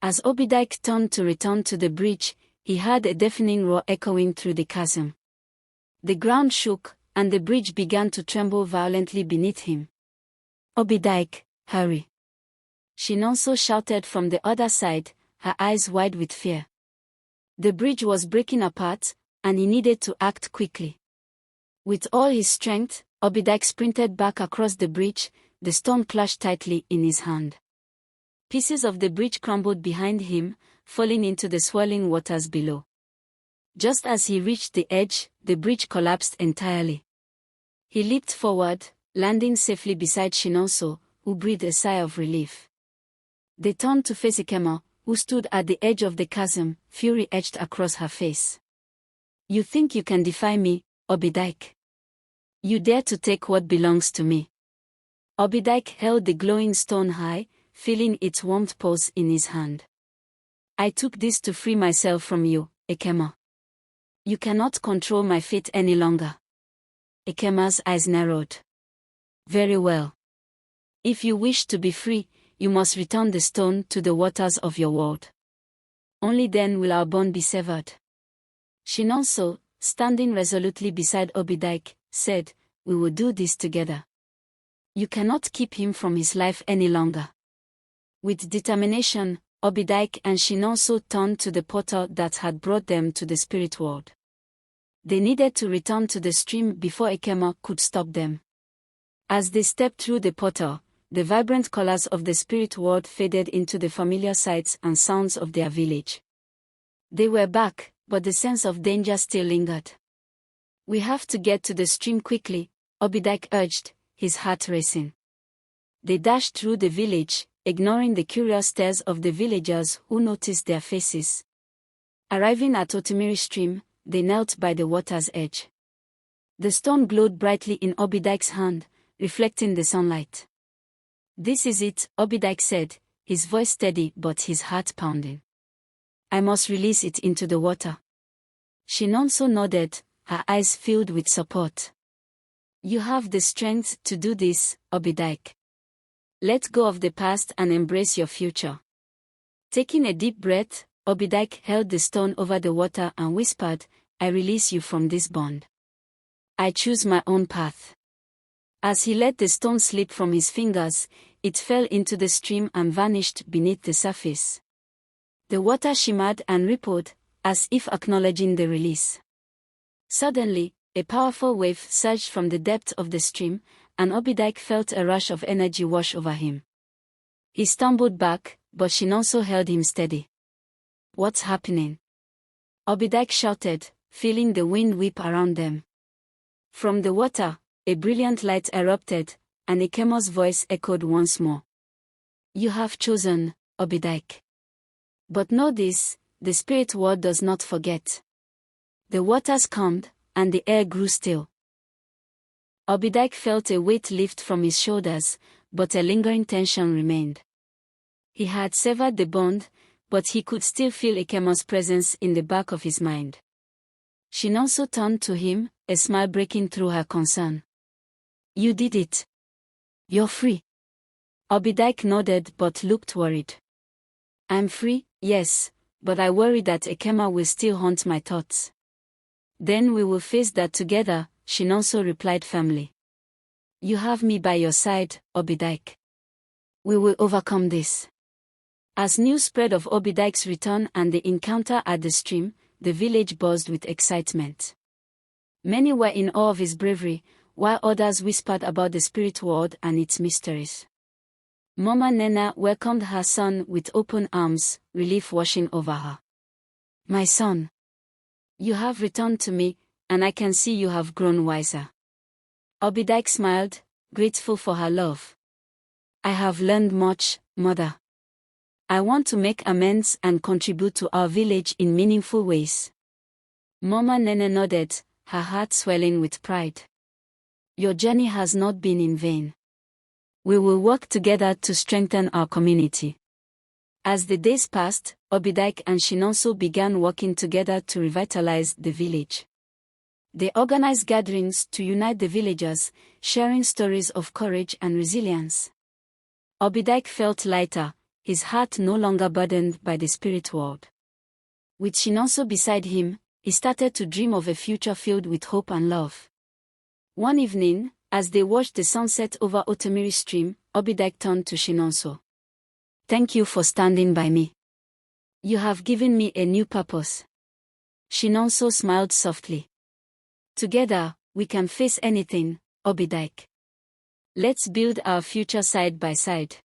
As Obidike turned to return to the bridge, he heard a deafening roar echoing through the chasm. The ground shook, and the bridge began to tremble violently beneath him. "Obidike, hurry!" Shinonso shouted from the other side, her eyes wide with fear. The bridge was breaking apart, and he needed to act quickly. With all his strength, Obidike sprinted back across the bridge, the stone clashed tightly in his hand. Pieces of the bridge crumbled behind him, falling into the swirling waters below. Just as he reached the edge, the bridge collapsed entirely. He leaped forward, landing safely beside Shinonso, who breathed a sigh of relief. They turned to face Ikema, who stood at the edge of the chasm, fury etched across her face. "You think you can defy me, Obidike? You dare to take what belongs to me?" Obidike held the glowing stone high, feeling its warmth pulse in his hand. "I took this to free myself from you, Ikema. You cannot control my fate any longer." Ikema's eyes narrowed. "Very well. If you wish to be free, you must return the stone to the waters of your world. Only then will our bond be severed." Shinonso, standing resolutely beside Obidike, said, "We will do this together. You cannot keep him from his life any longer." With determination, Obidike and Shinonso turned to the portal that had brought them to the spirit world. They needed to return to the stream before Ikema could stop them. As they stepped through the portal, the vibrant colors of the spirit world faded into the familiar sights and sounds of their village. They were back, but the sense of danger still lingered. "We have to get to the stream quickly," Obidike urged, his heart racing. They dashed through the village, ignoring the curious stares of the villagers who noticed their faces. Arriving at Otimiri stream, they knelt by the water's edge. The stone glowed brightly in Obidike's hand, reflecting the sunlight. "This is it," Obidike said, his voice steady but his heart pounding. "I must release it into the water." Shinonso nodded, her eyes filled with support. "You have the strength to do this, Obidike. Let go of the past and embrace your future." Taking a deep breath, Obidike held the stone over the water and whispered, "I release you from this bond. I choose my own path." As he let the stone slip from his fingers, it fell into the stream and vanished beneath the surface. The water shimmered and rippled, as if acknowledging the release. Suddenly, a powerful wave surged from the depth of the stream, and Obidike felt a rush of energy wash over him. He stumbled back, but Shinonso held him steady. "What's happening?" Obidike shouted, feeling the wind whip around them. From the water, a brilliant light erupted, and Ikema's voice echoed once more. "You have chosen, Obidike. But know this, the spirit world does not forget." The waters calmed, and the air grew still. Obidike felt a weight lift from his shoulders, but a lingering tension remained. He had severed the bond, but he could still feel Ikema's presence in the back of his mind. Shinonso turned to him, a smile breaking through her concern. "You did it. You're free." Obidike nodded but looked worried. "I'm free, yes, but I worry that Ikema will still haunt my thoughts." "Then we will face that together," Shinonso replied firmly. "You have me by your side, Obidike. We will overcome this." As news spread of Obidike's return and the encounter at the stream, the village buzzed with excitement. Many were in awe of his bravery, while others whispered about the spirit world and its mysteries. Mama Nena welcomed her son with open arms, relief washing over her. "My son, you have returned to me, and I can see you have grown wiser." Obidike smiled, grateful for her love. "I have learned much, Mother. I want to make amends and contribute to our village in meaningful ways." Mama Nene nodded, her heart swelling with pride. "Your journey has not been in vain. We will work together to strengthen our community." As the days passed, Obidike and Shinonso began working together to revitalize the village. They organized gatherings to unite the villagers, sharing stories of courage and resilience. Obidike felt lighter, his heart no longer burdened by the spirit world. With Chinonso beside him, he started to dream of a future filled with hope and love. One evening, as they watched the sunset over Otomiri stream, Obidike turned to Chinonso. "Thank you for standing by me. You have given me a new purpose." Chinonso smiled softly. "Together, we can face anything, Obidike. Let's build our future side by side."